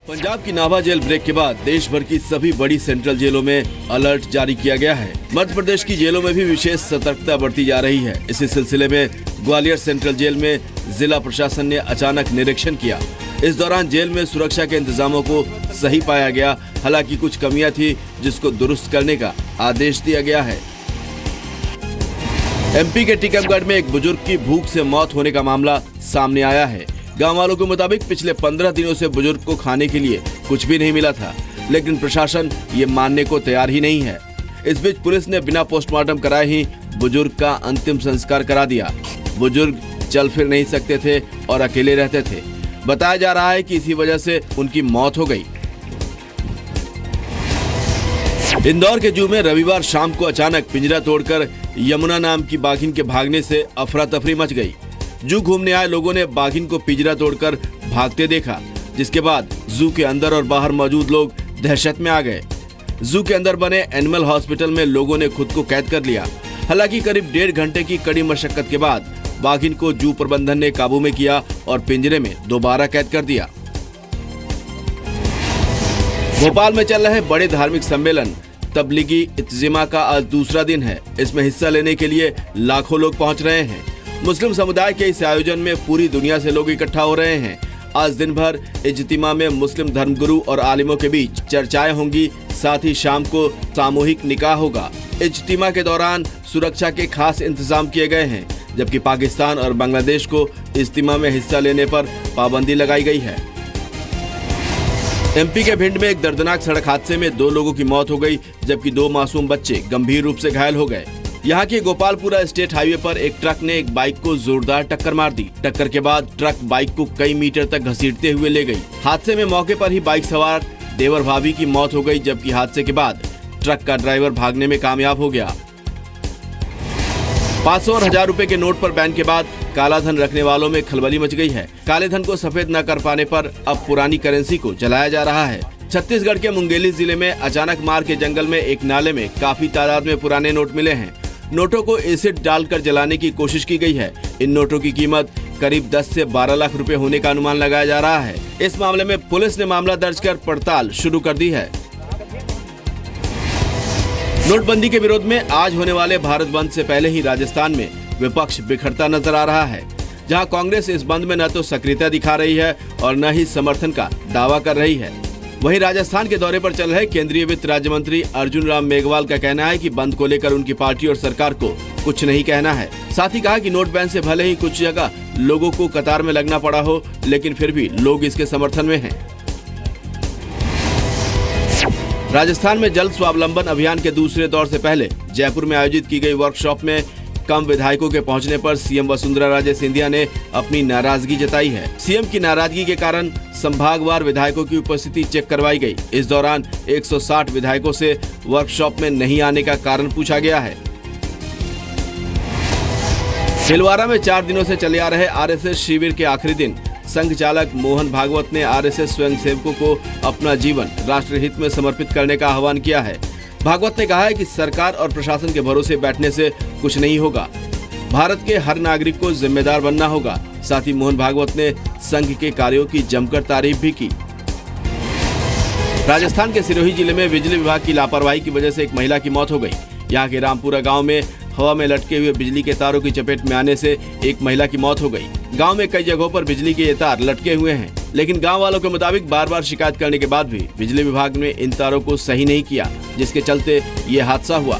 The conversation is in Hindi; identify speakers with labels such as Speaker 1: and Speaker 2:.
Speaker 1: पंजाब की नाभा जेल ब्रेक के बाद देश भर की सभी बड़ी सेंट्रल जेलों में अलर्ट जारी किया गया है। मध्य प्रदेश की जेलों में भी विशेष सतर्कता बरती जा रही है। इसी सिलसिले में ग्वालियर सेंट्रल जेल में जिला प्रशासन ने अचानक निरीक्षण किया। इस दौरान जेल में सुरक्षा के इंतजामों को सही पाया गया। हालांकि कुछ कमियां थी जिसको दुरुस्त करने का आदेश दिया गया है। एमपी के टीकमगढ़ में एक बुजुर्ग की भूख से मौत होने का मामला सामने आया है। गांव वालों के मुताबिक पिछले 15 दिनों से बुजुर्ग को खाने के लिए कुछ भी नहीं मिला था, लेकिन प्रशासन ये मानने को तैयार ही नहीं है। इस बीच पुलिस ने बिना पोस्टमार्टम कराए ही बुजुर्ग का अंतिम संस्कार करा दिया। बुजुर्ग चल फिर नहीं सकते थे और अकेले रहते थे। बताया जा रहा है कि इसी वजह से उनकी मौत हो गई। इंदौर के जू में रविवार शाम को अचानक पिंजरा तोड़कर यमुना नाम की बाघिन के भागने से अफरा तफरी मच गई। जू घूमने आए लोगों ने बाघिन को पिंजरा तोड़कर भागते देखा, जिसके बाद जू के अंदर और बाहर मौजूद लोग दहशत में आ गए। जू के अंदर बने एनिमल हॉस्पिटल में लोगों ने खुद को कैद कर लिया। हालांकि करीब 1.5 घंटे की कड़ी मशक्कत के बाद बाघिन को जू प्रबंधन ने काबू में किया और पिंजरे में दोबारा कैद कर दिया। भोपाल में चल रहे बड़े धार्मिक सम्मेलन तबलीगी इत्तिमा का आज दूसरा दिन है। इसमें हिस्सा लेने के लिए लाखों लोग पहुंच रहे हैं। मुस्लिम समुदाय के इस आयोजन में पूरी दुनिया से लोग इकट्ठा हो रहे हैं। आज दिन भर इज्तिमा में मुस्लिम धर्मगुरु और आलिमों के बीच चर्चाएं होंगी। साथ ही शाम को सामूहिक निकाह होगा। इज्तिमा के दौरान सुरक्षा के खास इंतजाम किए गए हैं, जबकि पाकिस्तान और बांग्लादेश को इज्तिमा में हिस्सा लेने पर पाबंदी लगाई गई है। एमपी के भिंड में एक दर्दनाक सड़क हादसे में 2 लोगों की मौत हो गई, जबकि 2 मासूम बच्चे गंभीर रूप से घायल हो गए। यहाँ के गोपालपुरा स्टेट हाईवे पर एक ट्रक ने एक बाइक को जोरदार टक्कर मार दी। टक्कर के बाद ट्रक बाइक को कई मीटर तक घसीटते हुए ले गई। हादसे में मौके पर ही बाइक सवार देवर भाभी की मौत हो गई, जबकि हादसे के बाद ट्रक का ड्राइवर भागने में कामयाब हो गया। 500 और 1000 रुपए के नोट पर बैन के बाद काला धन रखने वालों में खलबली मच गई है। काले धन को सफेद न कर पाने पर अब पुरानी करेंसी को जलाया जा रहा है। छत्तीसगढ़ के मुंगेली जिले में अचानक मार के जंगल में एक नाले में काफी तादाद में पुराने नोट मिले हैं। नोटों को एसिड डालकर जलाने की कोशिश की गई है। इन नोटों की कीमत करीब 10 से 12 लाख रुपए होने का अनुमान लगाया जा रहा है। इस मामले में पुलिस ने मामला दर्ज कर पड़ताल शुरू कर दी है। नोटबंदी के विरोध में आज होने वाले भारत बंद से पहले ही राजस्थान में विपक्ष बिखरता नजर आ रहा है, जहां कांग्रेस इस बंद में न तो सक्रियता दिखा रही है और न ही समर्थन का दावा कर रही है। वहीं राजस्थान के दौरे पर चल रहे केंद्रीय वित्त राज्य मंत्री अर्जुन राम मेघवाल का कहना है कि बंद को लेकर उनकी पार्टी और सरकार को कुछ नहीं कहना है। साथ ही कहा कि नोट बैन से भले ही कुछ जगह लोगों को कतार में लगना पड़ा हो, लेकिन फिर भी लोग इसके समर्थन में हैं। राजस्थान में जल स्वावलंबन अभियान के दूसरे दौर से पहले जयपुर में आयोजित की गई वर्कशॉप में कम विधायकों के पहुंचने पर सीएम वसुंधरा राजे सिंधिया ने अपनी नाराजगी जताई है। सीएम की नाराजगी के कारण संभागवार विधायकों की उपस्थिति चेक करवाई गई। इस दौरान 160 विधायकों से वर्कशॉप में नहीं आने का कारण पूछा गया है। छिंदवाड़ा में 4 दिनों से चले आ रहे आरएसएस शिविर के आखिरी दिन संघ चालक मोहन भागवत ने आरएसएस स्वयंसेवकों को अपना जीवन राष्ट्रहित में समर्पित करने का आह्वान किया है। भागवत ने कहा है कि सरकार और प्रशासन के भरोसे बैठने से कुछ नहीं होगा। भारत के हर नागरिक को जिम्मेदार बनना होगा। साथ ही मोहन भागवत ने संघ के कार्यों की जमकर तारीफ भी की। राजस्थान के सिरोही जिले में बिजली विभाग की लापरवाही की वजह से एक महिला की मौत हो गई। यहाँ के रामपुरा गांव में हवा में लटके हुए बिजली के तारों की चपेट में आने से एक महिला की मौत हो गई। गांव में कई जगहों पर बिजली के ये तार लटके हुए हैं, लेकिन गांव वालों के मुताबिक बार बार शिकायत करने के बाद भी बिजली विभाग ने इन तारों को सही नहीं किया, जिसके चलते ये हादसा हुआ।